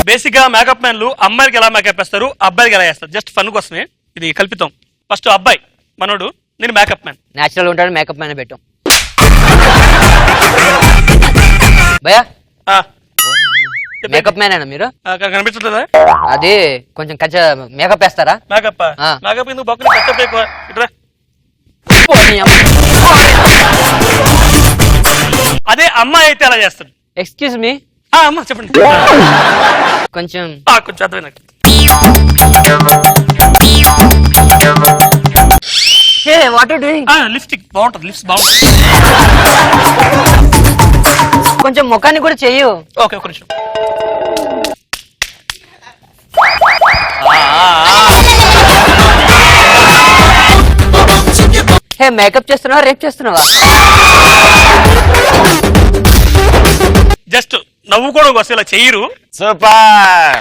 Basic గా makeup మ్యాన్లు అమ్మాయిలకి ఎలా మేకప్ వేస్తారు, అబ్బాయిలకి ఎలా వేస్తారు, జస్ట్ ఫన్ కోసమే ఇది కల్పితం. ఫస్ట్ అబ్బాయి మనోడు, నేను మేకప్ మ్యాన్. నేచురల్ ఉంటాడు, మేకప్ మ్యాన్ పెట్టాం. భయ్యా మేకప్ మ్యాన్ అయినా మీరు? కనిపిస్తుందా? అది కొంచెం మేకప్ వేస్తారా? మేకప్ మేకప్ ఎందుకు బొక్కలు కట్టప్ ఎక్కువ ఇట్రా. అదే అమ్మాయి అయితే ఎలా చేస్తాడు? ఎక్స్క్యూజ్ మీ అమ్మా చెప్పండి. కొంచెం కొంచెం అర్థమే నాకు. What are doing? లిప్స్టిక్ బాగుంటది, లిప్స్ బాగుంటుంది. కొంచెం ముఖాన్ని కూడా చెయ్యు. ఓకే ఒక నిమిషం. హే మేకప్ చేస్తున్నావా, రేప్ చేస్తున్నావా? జస్ట్ నవ్వుకోవడం కోసం ఇలా చెయ్యరు. సూపర్.